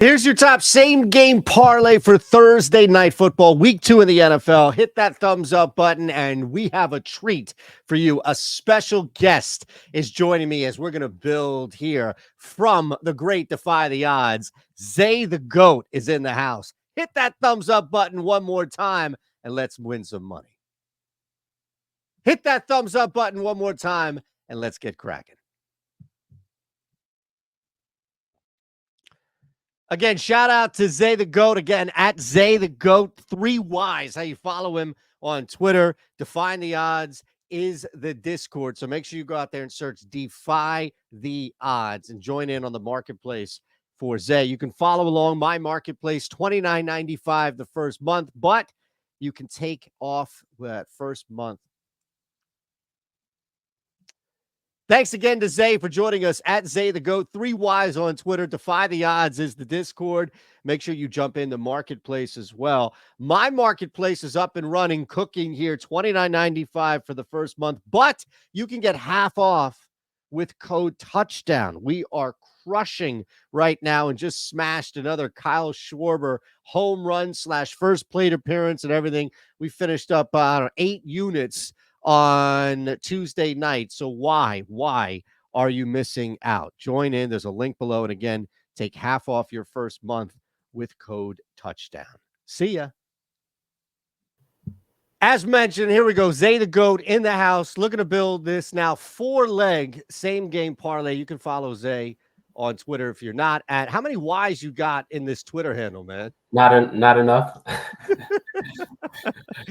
Here's your top same game parlay for Thursday night football, week 2 in the NFL. Hit that thumbs up button, and we have a treat for you. A special guest is joining me as we're going to build here from the great Defy the Odds. Zay the GOAT is in the house. Hit that thumbs up button one more time, and let's win some money. Hit that thumbs up button one more time, and let's get cracking. Again, shout out to Zay the GOAT. Again, at Zay the GOAT, 3 Ys. How you follow him on Twitter. Define the Odds is the Discord. So make sure you go out there and search Defy the Odds and join in on the marketplace for Zay. You can follow along my marketplace, $29.95 the first month, but you can take off that first month. Thanks again to Zay for joining us at Zay the GOAT. 3 Ys on Twitter. Defy the Odds is the Discord. Make sure you jump in the marketplace as well. My marketplace is up and running, cooking here, $29.95 for the first month, but you can get half off with code TOUCHDOWN. We are crushing right now and just smashed another Kyle Schwarber home run / first plate appearance and everything. We finished up 8 units on Tuesday night. So why are you missing out? Join in. There's a link below. And again, take half off your first month with code TOUCHDOWN. See ya. As mentioned, here we go. Zay the GOAT in the house, looking to build this now 4-leg same game parlay. You can follow Zay on Twitter if you're not at. How many Ys you got in this Twitter handle, man? Not enough.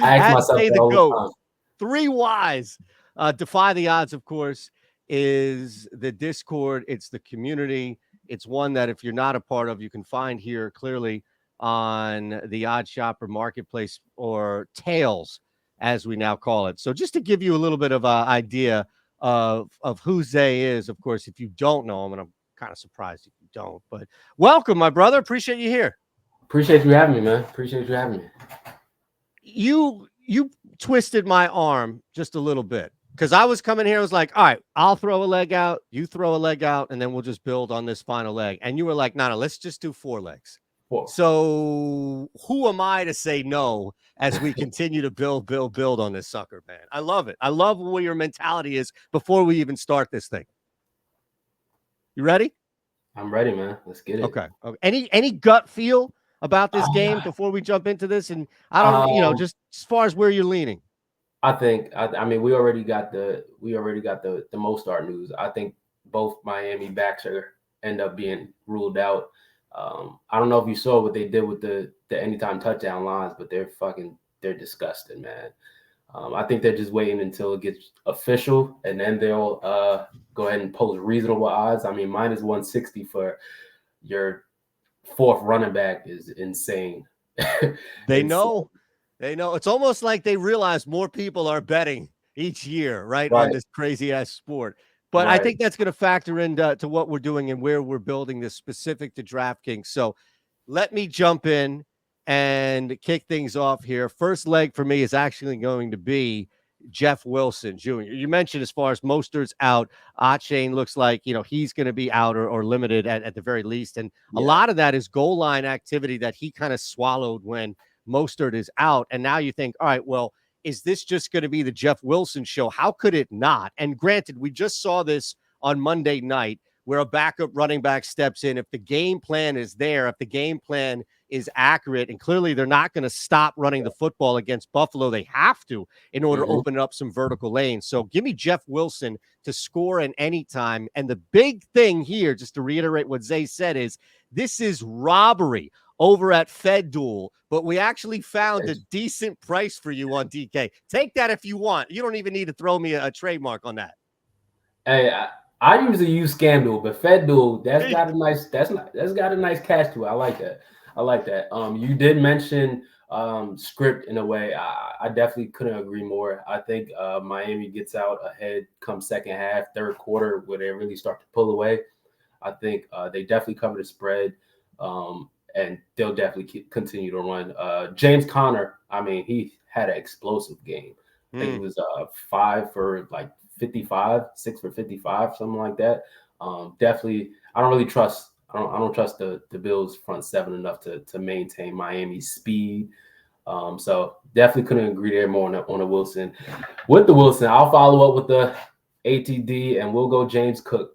I ask myself Zay that the all GOAT. the time. 3 Ys. Defy the Odds, of course, is the Discord. It's the community. It's one that if you're not a part of, you can find here clearly on the OddsShopper marketplace, or Tails, as we now call it. So just to give you a little bit of an idea of who Zay is, of course, if you don't know him, and I'm kind of surprised if you don't, but welcome, my brother. Appreciate you here. Appreciate you having me, man. Appreciate you having me. You twisted my arm just a little bit because I was coming here. I was like, all right, I'll throw a leg out, you throw a leg out, and then we'll just build on this final leg. And you were like, no, let's just do 4 legs. 4. So who am I to say no as we continue to build on this sucker, man? I love it. I love where your mentality is before we even start this thing. You ready? I'm ready, man. Let's get it. Okay. Any gut feel about this game before we jump into this? And I don't, just as far as where you're leaning. I think, I mean, we already got the most start news. I think both Miami backs end up being ruled out. I don't know if you saw what they did with the anytime touchdown lines, but they're disgusting, man. I think they're just waiting until it gets official, and then they'll go ahead and post reasonable odds. I mean, minus 160 for your 4th running back is insane. They know. It's almost like they realize more people are betting each year, right. On this crazy ass sport. But I think that's going to factor into what we're doing and where we're building this specific to DraftKings. So let me jump in and kick things off here. First leg for me is actually going to be Jeff Wilson Jr. You mentioned as far as Mostert's out, Eytan looks like, he's going to be out or limited at the very least. And a lot of that is goal line activity that he kind of swallowed when Mostert is out. And now you think, all right, well, is this just going to be the Jeff Wilson show? How could it not? And granted, we just saw this on Monday night where a backup running back steps in. If the game plan is there, if the game plan is accurate, and clearly they're not going to stop running the football against Buffalo. They have to in order to open up some vertical lanes. So give me Jeff Wilson to score at any time. And the big thing here, just to reiterate what Zay said, is this is robbery over at FedDuel, but we actually found a decent price for you on DK. Take that if you want. You don't even need to throw me a trademark on that. Hey, I usually use ScanDuel, but FedDuel, that's got a nice catch to it. I like that. You did mention script in a way. I definitely couldn't agree more. I think Miami gets out ahead come second half, third quarter, where they really start to pull away. I think they definitely cover the spread. And they'll definitely continue to run. James Conner, I mean, he had an explosive game. I think it was 5 for like 55, 6 for 55, something like that. Definitely, I don't really trust I don't trust the Bills front seven enough to maintain Miami's speed. So definitely couldn't agree there more on the Wilson. With the Wilson, I'll follow up with the ATD, and we'll go James Cook.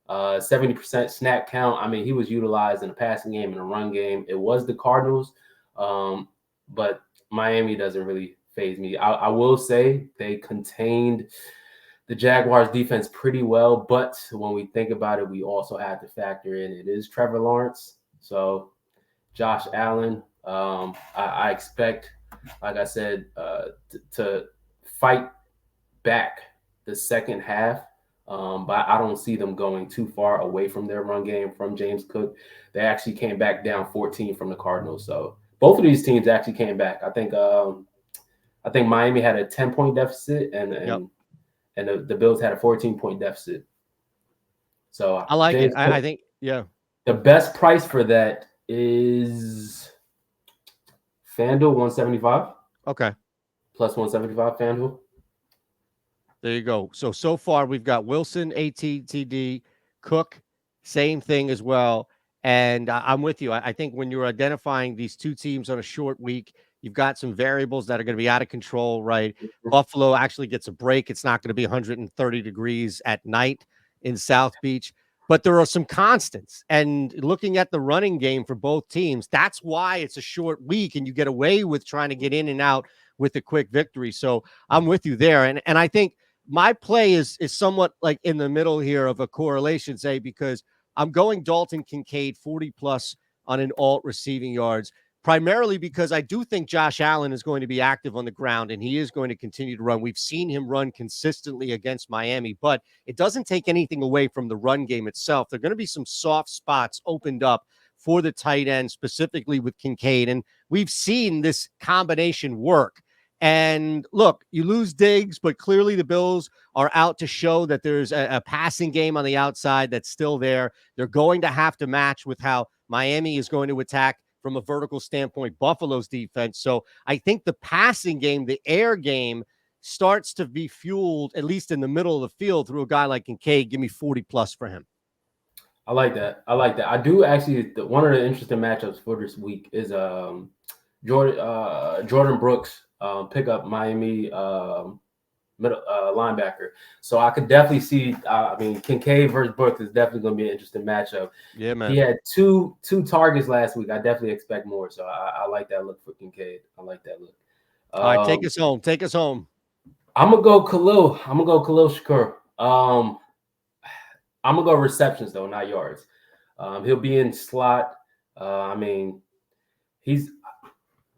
70% snap count. I mean, he was utilized in the passing game and the run game. It was the Cardinals, but Miami doesn't really faze me. I will say they contained the Jaguars defense pretty well, but when we think about it, we also have to factor in it is Trevor Lawrence. So Josh Allen, I expect, like I said, to fight back the second half. But I don't see them going too far away from their run game from James Cook. They actually came back down 14 from the Cardinals. So both of these teams actually came back. I think Miami had a 10-point deficit and the Bills had a 14-point deficit. So I like James it. I think, yeah. The best price for that is FanDuel 175. Okay. Plus 175 FanDuel. There you go. So far we've got Wilson, ATTD, Cook, same thing as well. And I'm with you. I think when you're identifying these two teams on a short week, you've got some variables that are going to be out of control, right? Buffalo actually gets a break. It's not going to be 130 degrees at night in South Beach, but there are some constants. And looking at the running game for both teams, that's why it's a short week and you get away with trying to get in and out with a quick victory. So I'm with you there. And I think my play is somewhat like in the middle here of a correlation, say, because I'm going Dalton Kincaid 40 plus on an alt receiving yards, primarily because I do think Josh Allen is going to be active on the ground and he is going to continue to run. We've seen him run consistently against Miami, but it doesn't take anything away from the run game itself. There are going to be some soft spots opened up for the tight end, specifically with Kincaid. And we've seen this combination work. And look, you lose Diggs, but clearly the Bills are out to show that there's a passing game on the outside that's still there. They're going to have to match with how Miami is going to attack from a vertical standpoint, Buffalo's defense. So I think the passing game, the air game, starts to be fueled, at least in the middle of the field, through a guy like Kincaid. Give me 40 plus for him. I like that. I do actually. One of the interesting matchups for this week is Jordan Brooks. Pick up Miami middle linebacker. So I could definitely see. Kincaid versus Brooks is definitely going to be an interesting matchup. Yeah, man. He had two targets last week. I definitely expect more. So I like that look for Kincaid. I like that look. All right, take us home. Take us home. I'm gonna go Khalil. Shakur. I'm gonna go receptions though, not yards. He'll be in slot.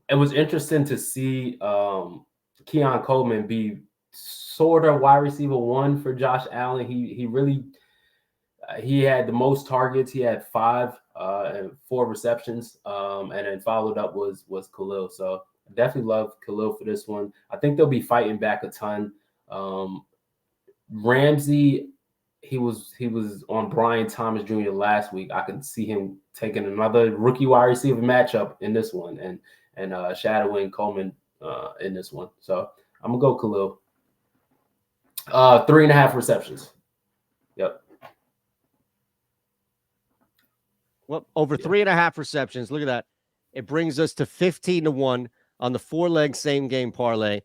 It was interesting to see Keon Coleman be sort of wide receiver one for Josh Allen. He really had the most targets. He had 5 and 4 receptions, and then followed up was Khalil. So I definitely love Khalil for this one. I think they'll be fighting back a ton. Ramsey, he was on Brian Thomas Jr. last week. I could see him taking another rookie wide receiver matchup in this one and shadowing Coleman in this one. So I'm gonna go Khalil. 3.5 receptions. Yep. Well, over 3.5 receptions. Look at that. It brings us to 15-1 on the 4-leg same game parlay.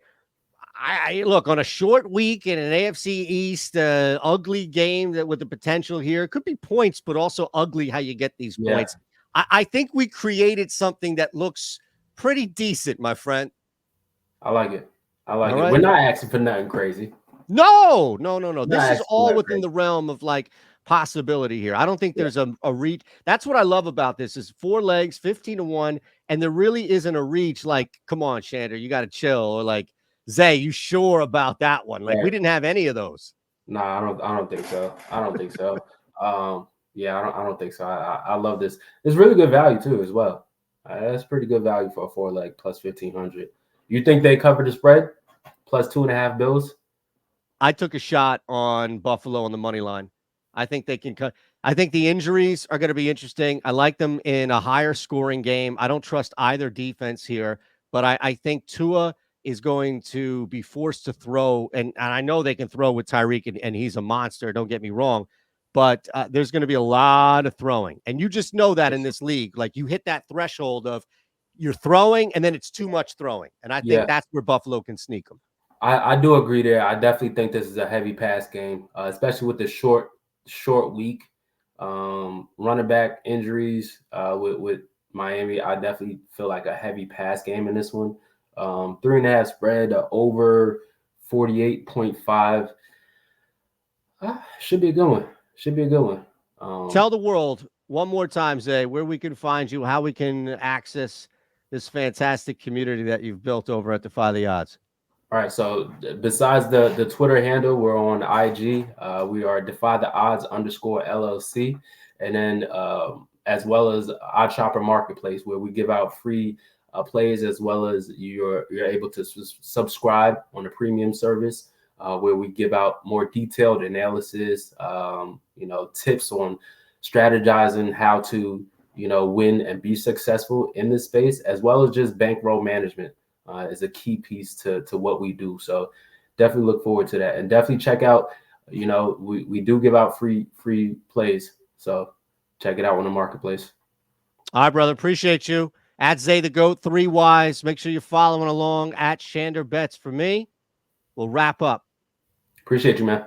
I look, on a short week in an AFC East ugly game that with the potential here, it could be points, but also ugly how you get these points. I think we created something that looks pretty decent, my friend. I like it. Right. We're not asking for nothing crazy. No. This is all within the realm of like possibility here. I don't think there's a reach. That's what I love about this is 4 legs, 15-1, and there really isn't a reach. Like, come on, Shander, you got to chill. Or like, Zay, you sure about that one? Like, we didn't have any of those. No, I don't think so. I don't think so. I don't think so. I love this. It's really good value too, as well. That's pretty good value for a 4-leg plus 1,500. You think they cover the spread plus 2.5 Bills? I took a shot on Buffalo on the money line. I think they can cut. I think the injuries are going to be interesting. I like them in a higher scoring game. I don't trust either defense here, but I think Tua is going to be forced to throw. And I know they can throw with Tyreek, and he's a monster. Don't get me wrong. but there's going to be a lot of throwing. And you just know that in this league, like you hit that threshold of you're throwing and then it's too much throwing. And I think that's where Buffalo can sneak them. I do agree there. I definitely think this is a heavy pass game, especially with the short week. Running back injuries with Miami. I definitely feel like a heavy pass game in this one. 3.5 spread over 48.5. Should be a good one. Should be a good one. Tell the world one more time, Zay, where we can find you, how we can access this fantastic community that you've built over at Defy the Odds. All right. So besides the Twitter handle, we're on IG. We are Defy the Odds _LLC. And then as well as OddsShopper Marketplace, where we give out free plays, as well as you're able to subscribe on the premium service, where we give out more detailed analysis, tips on strategizing how to, win and be successful in this space, as well as just bankroll management is a key piece to what we do. So definitely look forward to that, and definitely check out, we do give out free plays. So check it out on the marketplace. All right, brother. Appreciate you. At Zay the Goat, 3 Ys. Make sure you're following along at Shander Bets for me. We'll wrap up. Appreciate you, man.